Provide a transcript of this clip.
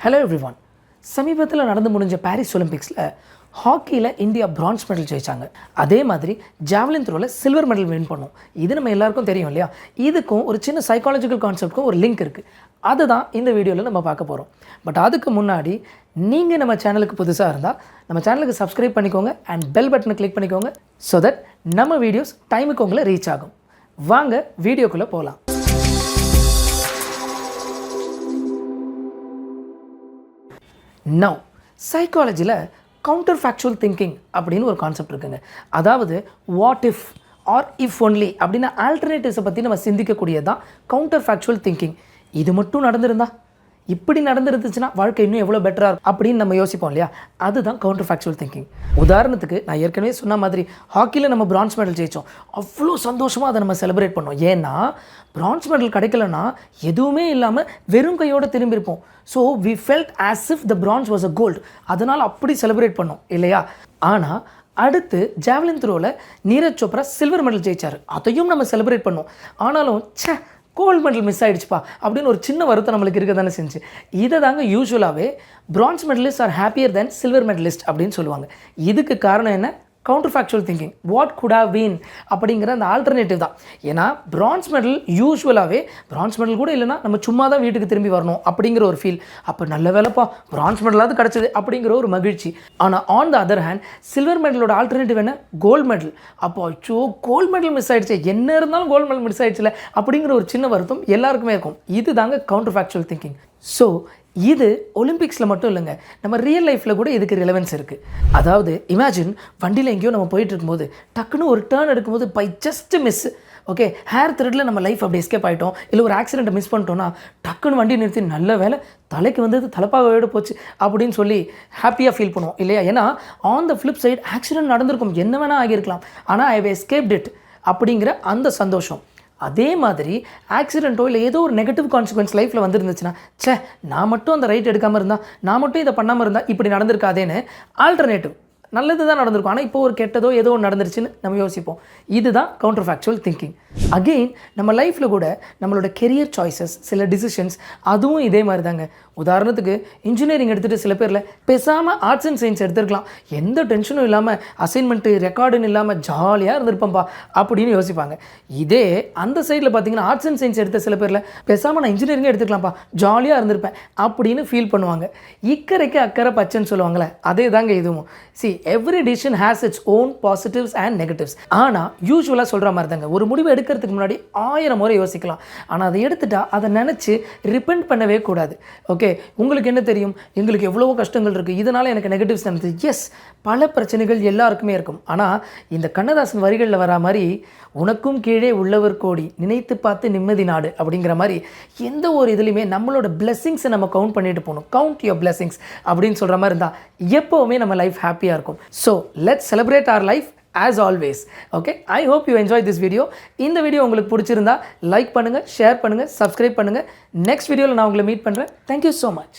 Hello everyone. சமீபத்தில் நடந்து முடிஞ்ச பாரிஸ் ஒலிம்பிக்ஸில் ஹாக்கியில் இந்தியா பிரான்ஸ் மெடல் ஜெயித்தாங்க. அதே மாதிரி ஜாவலின் த்ரோவில் சில்வர் மெடல் வின் பண்ணோம். இது நம்ம எல்லாருக்கும் தெரியும் இல்லையா? இதுக்கும் ஒரு சின்ன சைக்காலஜிக்கல் கான்செப்ட்க்கும் ஒரு லிங்க் இருக்குது. அதுதான் இந்த வீடியோவில் நம்ம பார்க்க போகிறோம். பட் அதுக்கு முன்னாடி நீங்கள் நம்ம சேனலுக்கு புதுசாக இருந்தால் நம்ம சேனலுக்கு சப்ஸ்கிரைப் பண்ணிக்கோங்க அண்ட் பெல் பட்டனை கிளிக் பண்ணிக்கோங்க. ஸோ தட் நம்ம வீடியோஸ் டைமுக்கு உங்களை ரீச் ஆகும். வாங்க வீடியோக்குள்ளே போகலாம். நவ் சைக்காலஜியில் கவுண்டர் ஃபேக்சுவல் திங்கிங் அப்படின்னு ஒரு கான்செப்ட் இருக்குங்க. அதாவது what if or if only அப்படின்னு ஆல்டர்னேட்டிவ்ஸை பற்றி நம்ம சிந்திக்கக்கூடியது தான் கவுண்டர் ஃபேக்சுவல் திங்கிங். இது மட்டும் நடந்திருந்தா, இப்படி நடந்துருந்துச்சுன்னா வாழ்க்கை இன்னும் எவ்வளோ பெட்டராக இருக்கும் அப்படின்னு நம்ம யோசிப்போம் இல்லையா? அதுதான் கவுண்டர் ஃபேக்சுவல் திங்கிங். உதாரணத்துக்கு நான் ஏற்கனவே சொன்ன மாதிரி ஹாக்கியில் நம்ம பிரான்ஸ் மெடல் ஜெயித்தோம். அவ்வளோ சந்தோஷமாக அதை நம்ம செலிப்ரேட் பண்ணோம். ஏன்னா பிரான்ஸ் மெடல் கிடைக்கலன்னா எதுவுமே இல்லாமல் வெறும் கையோடு திரும்பியிருப்போம். So we felt as if the bronze was a gold. அதனால் அப்படி செலிப்ரேட் பண்ணோம் இல்லையா? ஆனால் அடுத்து ஜாவலின் த்ரோவில் நீரஜ் சோப்ரா சில்வர் மெடல் ஜெயிச்சார். அதையும் நம்ம செலிப்ரேட் பண்ணோம். ஆனாலும் கோல்டு மெடல் மிஸ் ஆகிடுச்சுப்பா அப்படின்னு ஒரு சின்ன வருத்தம் நம்மளுக்கு இருக்க தானே செஞ்சு. இதை தாங்க யூஸ்வலாகவே bronze medalist are happier then silver medalist அப்படின்னு சொல்லுவாங்க. இதுக்கு காரணம் என்ன? Counterfactual thinking. What could have been அப்படிங்கிற அந்த ஆல்டர்னேட்டிவ் தான். ஏன்னா பிரான்ஸ் மெடல் யூஸ்வலாகவே பிரான்ஸ் மெடல் கூட இல்லைனா நம்ம சும்மா தான் வீட்டுக்கு திரும்பி வரணும் அப்படிங்கிற ஒரு ஃபீல். அப்போ நல்ல வேலைப்பா பிரான்ஸ் மெடலாவது கிடச்சிது அப்படிங்கிற ஒரு மகிழ்ச்சி. ஆனால் on the other hand silver மெடலோட ஆல்டர்னேட்டிவ் என்ன? Gold medal. அப்போ அச்சோ கோல்டு மெடல் மிஸ் ஆகிடுச்சு, என்ன இருந்தாலும் கோல்டு மெடல் மிஸ் ஆகிடுச்சுல அப்படிங்கிற ஒரு சின்ன வருத்தம் எல்லாருக்குமே இருக்கும். இது தாங்க கவுண்டர் ஃபேக்சுவல் திங்கிங். ஸோ இது ஒலிம்பிக்ஸில் மட்டும் இல்லைங்க, நம்ம ரியல் லைஃப்பில் கூட இதுக்கு ரிலவன்ஸ் இருக்குது. அதாவது இமேஜின் வண்டியில் எங்கேயோ நம்ம போயிட்டு இருக்கும்போது டக்குன்னு ஒரு டேர்ன் எடுக்கும்போது by just miss, okay, hair த்ரெட்டில் நம்ம லைஃப் அப்படி எஸ்கேப் ஆகிட்டோம், இல்லை ஒரு ஆக்சிடெண்ட்டை மிஸ் பண்ணிட்டோன்னா டக்குன்னு வண்டி நிறுத்தி நல்ல வேலை தலைக்கு வந்தது தலைப்பாக போச்சு அப்படின்னு சொல்லி ஹாப்பியாக ஃபீல் பண்ணுவோம் இல்லையா? ஏன்னா on the flip side accident நடந்திருக்கும், என்ன வேணால் ஆகியிருக்கலாம், ஆனால் ஐ ஹவ் எஸ்கேப்ட் இட் அப்படிங்கிற அந்த சந்தோஷம். அதே மாதிரி ஆக்சிடென்ட்டோ இல்லை ஏதோ ஒரு நெகட்டிவ் கான்சிக்வன்ஸ் லைஃப்பில் வந்துருந்துச்சுன்னா, நான் மட்டும் அந்த ரைட் எடுக்காமல் இருந்தால், நான் மட்டும் இதை பண்ணாமல் இருந்தால் இப்படி நடந்திருக்காதேன்னு ஆல்டர்னேட்டிவ் நல்லது தான் நடந்திருக்கும், ஆனால் இப்போ ஒரு கெட்டதோ ஏதோ ஒன்று நடந்துருச்சுன்னு நம்ம யோசிப்போம். இதுதான் கவுண்டர் ஃபேக்சுவல் திங்கிங். அகெயின் நம்ம லைஃப்பில் கூட நம்மளோட கெரியர் சாய்ஸஸ், சில டிசிஷன்ஸ், அதுவும் இதே மாதிரி தாங்க. உதாரணத்துக்கு இன்ஜினியரிங் எடுத்துகிட்டு சில பேரில் பேசாமல் ஆர்ட்ஸ் அண்ட் சயின்ஸ் எடுத்துருக்கலாம், எந்த டென்ஷனும் இல்லாமல் அசைன்மெண்ட்டு ரெக்கார்டுன்னு இல்லாமல் ஜாலியாக இருந்திருப்பேன்ப்பா அப்படின்னு யோசிப்பாங்க. இதே அந்த சைடில் பார்த்தீங்கன்னா ஆர்ட்ஸ் அண்ட் சயின்ஸ் எடுத்த சில பேரில் பேசாமல் நான் இன்ஜினியரிங்கே எடுத்துக்கலாம்ப்பா, ஜாலியாக இருந்திருப்பேன் அப்படின்னு ஃபீல் பண்ணுவாங்க. இக்கரைக்கு அக்கறை பச்சைன்னு சொல்லுவாங்களே, அதே தாங்க இதுவும். Every decision has its own positives and negatives. ஆனால் யூஸ்வலாக சொல்கிற மாதிரி தாங்க, ஒரு முடிவை எடுக்கிறதுக்கு முன்னாடி 1000 முறை யோசிக்கலாம். ஆனால் அதை எடுத்துட்டா அதை நினச்சி ரிப்பெண்ட் பண்ணவே கூடாது. ஓகே, உங்களுக்கு என்ன தெரியும், எங்களுக்கு எவ்வளவோ கஷ்டங்கள் இருக்குது, இதனால் எனக்கு நெகட்டிவ்ஸ் நடந்தது. எஸ், பல பிரச்சனைகள் எல்லாருக்குமே இருக்கும். ஆனால் இந்த கண்ணதாசன் வரிகளில் வரா மாதிரி உனக்கும் கீழே உள்ளவர் கோடி நினைத்து பார்த்து நிம்மதி நாடு அப்படிங்கிற மாதிரி எந்த ஒரு இதுலையுமே நம்மளோட பிளெஸிங்ஸை நம்ம கவுண்ட் பண்ணிட்டு போகணும். கவுண்ட் யுவர் பிளெஸிங்ஸ் அப்படின்னு சொல்கிற மாதிரி இருந்தால் எப்போவுமே நம்ம லைஃப் ஹாப்பியாக இருக்கும். So let's celebrate our life as always. Okay, I hope you enjoyed this video. இந்த வீடியோ உங்களுக்கு பிடிச்சிருந்தா லைக் பண்ணுங்கள், ஷேர் பண்ணுங்கள், சப்ஸ்கிரைப் பண்ணுங்கள். நெக்ஸ்ட் வீடியோவில் நான் உங்களை மீட் பண்ணுறேன். Thank you so much.